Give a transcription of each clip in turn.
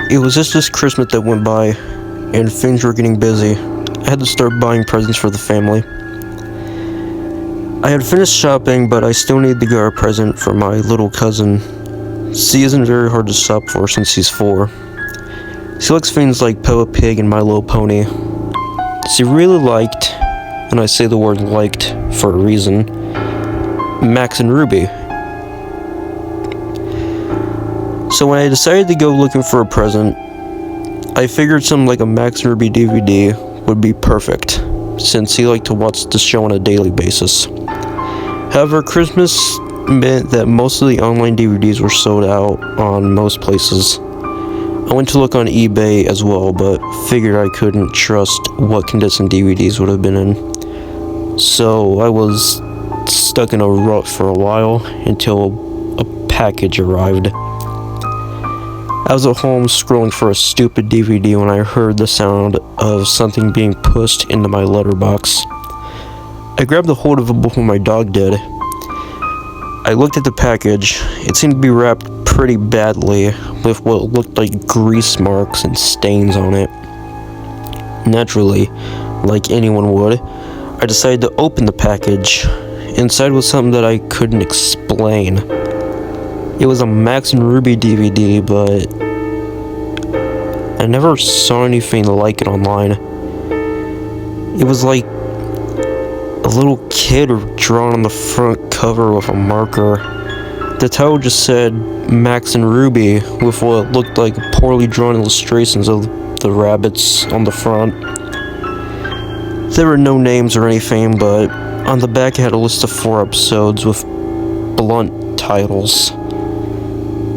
It was just this Christmas that went by, and things were getting busy. I had to start buying presents for the family. I had finished shopping, but I still needed to get a present for my little cousin. She isn't very hard to shop for since she's 4. She likes things like Peppa Pig and My Little Pony. She really liked, and I say the word liked for a reason, Max and Ruby. So when I decided to go looking for a present, I figured something like a Max and Ruby DVD would be perfect, since he liked to watch the show on a daily basis. However, Christmas meant that most of the online DVDs were sold out on most places. I went to look on eBay as well, but figured I couldn't trust what condition DVDs would have been in. So I was stuck in a rut for a while until a package arrived. I was at home scrolling for a stupid DVD when I heard the sound of something being pushed into my letterbox. I grabbed a hold of it before my dog did. I looked at the package. It seemed to be wrapped pretty badly, with what looked like grease marks and stains on it. Naturally, like anyone would, I decided to open the package. Inside was something that I couldn't explain. It was a Max and Ruby DVD, but I never saw anything like it online. It was like a little kid drawn on the front cover with a marker. The title just said Max and Ruby with what looked like poorly drawn illustrations of the rabbits on the front. There were no names or anything, but on the back it had a list of 4 episodes with blunt titles.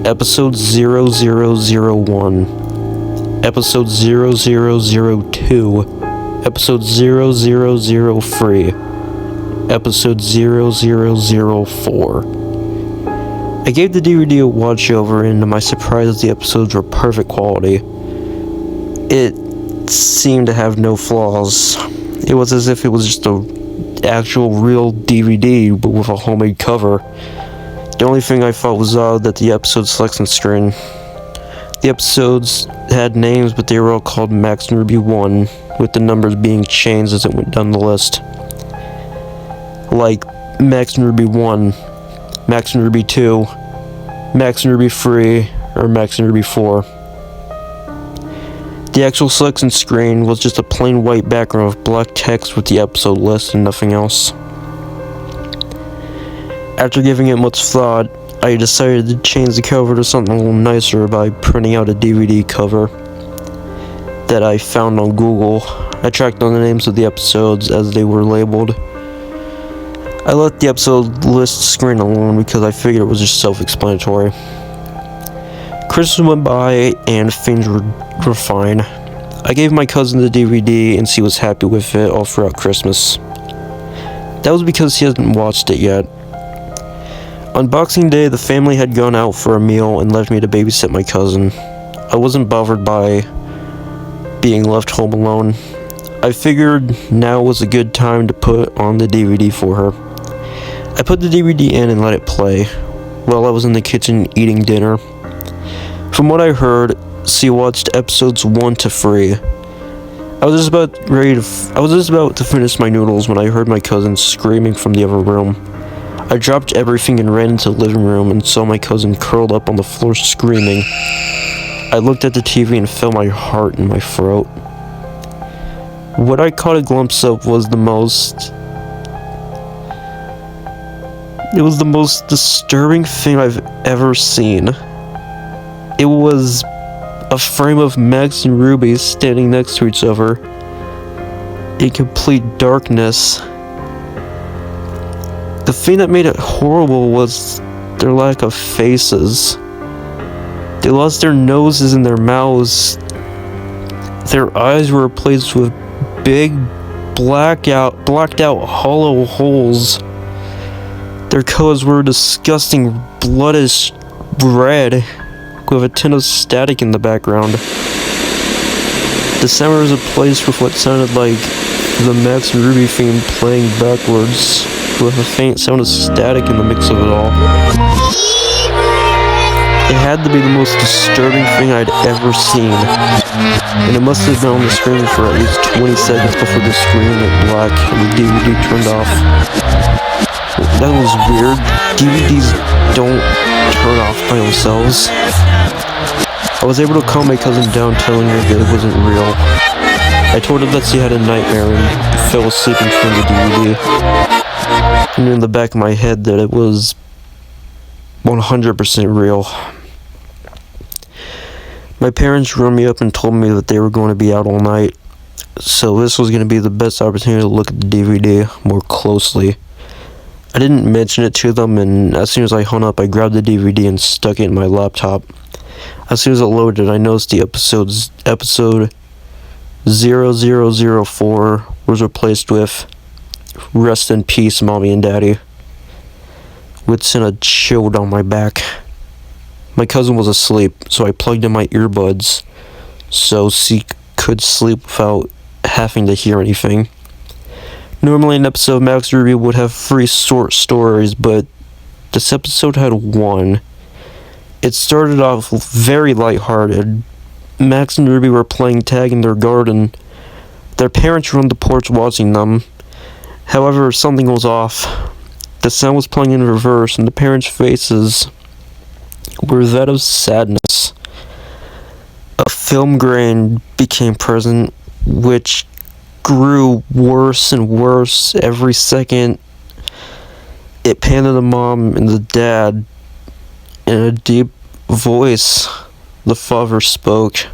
Episode 0001, Episode 0002, Episode 0003, Episode 0004. I gave the DVD a watch over, and to my surprise, the episodes were perfect quality. It seemed to have no flaws. It was as if it was just a actual real DVD, but with a homemade cover. The only thing I thought was odd that the episode selection screen. The episodes had names, but they were all called Max and Ruby 1, with the numbers being changed as it went down the list. Like Max and Ruby 1, Max and Ruby 2, Max and Ruby 3, or Max and Ruby 4. The actual selection screen was just a plain white background with black text with the episode list and nothing else. After giving it much thought, I decided to change the cover to something a little nicer by printing out a DVD cover that I found on Google. I tracked down the names of the episodes as they were labeled. I let the episode list screen alone because I figured it was just self-explanatory. Christmas went by and things were fine. I gave my cousin the DVD and she was happy with it all throughout Christmas. That was because she hasn't watched it yet. On Boxing Day, the family had gone out for a meal and left me to babysit my cousin. I wasn't bothered by being left home alone. I figured now was a good time to put on the DVD for her. I put the DVD in and let it play while I was in the kitchen eating dinner. From what I heard, she watched episodes 1 to 3. I was just about to finish my noodles when I heard my cousin screaming from the other room. I dropped everything and ran into the living room and saw my cousin curled up on the floor screaming. I looked at the TV and felt my heart in my throat. What I caught a glimpse of was the most disturbing thing I've ever seen. It was a frame of Max and Ruby standing next to each other in complete darkness. The thing that made it horrible was their lack of faces. They lost their noses and their mouths. Their eyes were replaced with big, blacked out hollow holes. Their colors were disgusting bloodish red with a tin of static in the background. The sound was replaced with what sounded like the Max and Ruby theme playing backwards, with a faint sound of static in the mix of it all. It had to be the most disturbing thing I'd ever seen, and it must have been on the screen for at least 20 seconds before the screen went black and the DVD turned off. That was weird. DVDs don't turn off by themselves. I was able to calm my cousin down, telling her that it wasn't real. I told her that she had a nightmare and fell asleep in front of the DVD. I knew in the back of my head that it was 100% real. My parents rung me up and told me that they were going to be out all night, so this was going to be the best opportunity to look at the DVD more closely. I didn't mention it to them, and as soon as I hung up, I grabbed the DVD and stuck it in my laptop. As soon as it loaded, I noticed the episode 0004 was replaced with "Rest in Peace, Mommy and Daddy," which sent a chill down my back. My cousin was asleep, so I plugged in my earbuds so she could sleep without having to hear anything. Normally an episode of Max Ruby would have 3 short stories, but this episode had 1. It started off very lighthearted. Max and Ruby were playing tag in their garden. Their parents were on the porch watching them. However, something was off. The sound was playing in reverse, and the parents' faces were that of sadness. A film grain became present, which grew worse and worse every second. It panned to the mom and the dad. In a deep voice, the father spoke.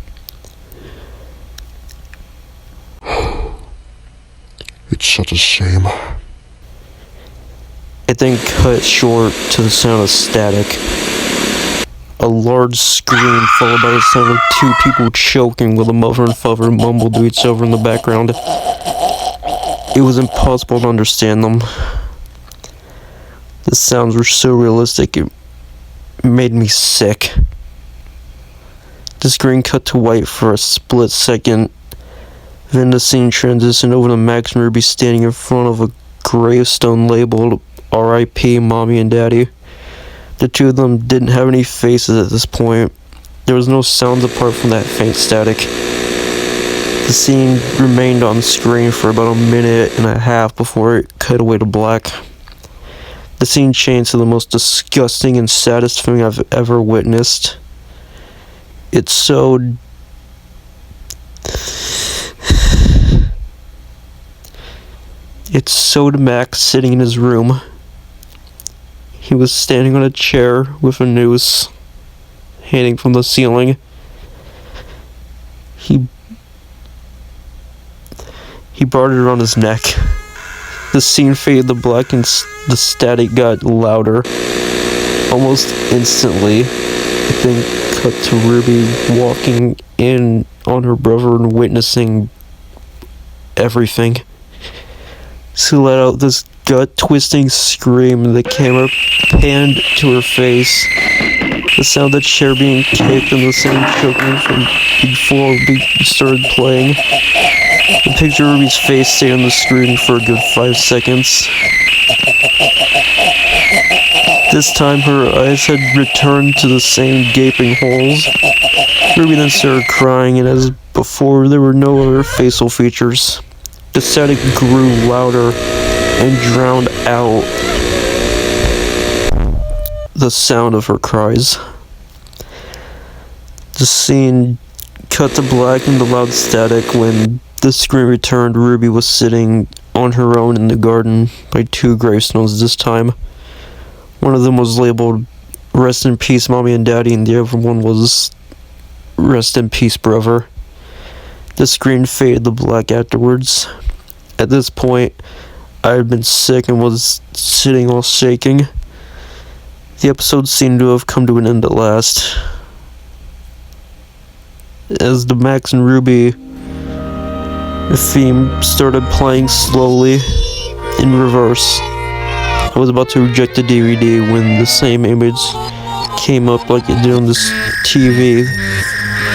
It's such a shame. It then cut short to the sound of static. A large scream followed by the sound of 2 people choking while the mother and father mumbled to each other in the background. It was impossible to understand them. The sounds were so realistic, it made me sick. The screen cut to white for a split second. Then the scene transitioned over to Max and Ruby standing in front of a gravestone labeled R.I.P. Mommy and Daddy. The 2 of them didn't have any faces at this point. There was no sounds apart from that faint static. The scene remained on screen for about a minute and a half before it cut away to black. The scene changed to the most disgusting and saddest thing I've ever witnessed. It showed Max sitting in his room. He was standing on a chair with a noose hanging from the ceiling. He brought it around his neck. The scene faded to black and the static got louder. Almost instantly, it then cut to Ruby walking in on her brother and witnessing everything. She let out this gut-twisting scream and the camera panned to her face. The sound of the chair being kicked and the sound choking from before we started playing. The picture of Ruby's face stayed on the screen for a good 5 seconds. This time her eyes had returned to the same gaping holes. Ruby then started crying, and as before, there were no other facial features. The static grew louder and drowned out the sound of her cries. The scene cut to black and the loud static. When the screen returned, Ruby was sitting on her own in the garden by 2 gravestones this time. One of them was labeled "Rest in Peace, Mommy and Daddy," and the other one was "Rest in Peace, Brother." The screen faded to black afterwards. At this point, I had been sick and was sitting all shaking. The episode seemed to have come to an end at last. As the Max and Ruby theme started playing slowly in reverse, I was about to eject the DVD when the same image came up like it did on this TV.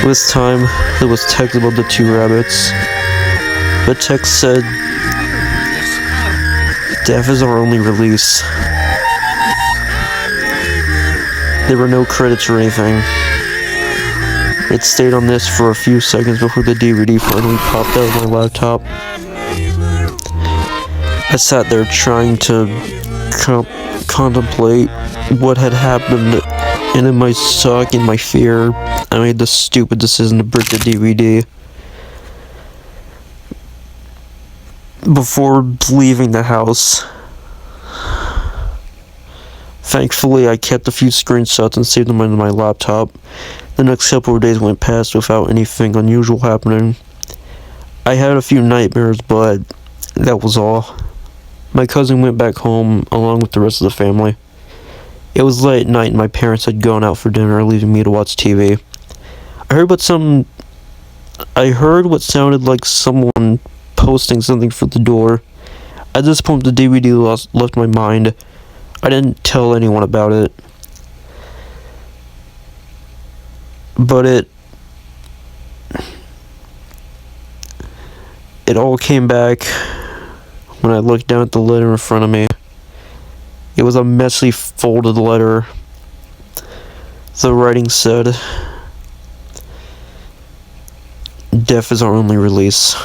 This time, there was text about the 2 rabbits. The text said, "Death is our only release." There were no credits or anything. It stayed on this for a few seconds before the DVD finally popped out of my laptop. I sat there trying to contemplate what had happened, and in my shock and my fear, I made the stupid decision to break the DVD. Before leaving the house, thankfully I kept a few screenshots and saved them into my laptop. The next couple of days went past without anything unusual happening. I had a few nightmares, but that was all. My cousin went back home along with the rest of the family. It was late at night and my parents had gone out for dinner, leaving me to watch TV. I heard what sounded like someone posting something for the door. At this point, the DVD left my mind. I didn't tell anyone about it. But it all came back when I looked down at the letter in front of me. It was a messy folded letter. The writing said, "Death is our only release."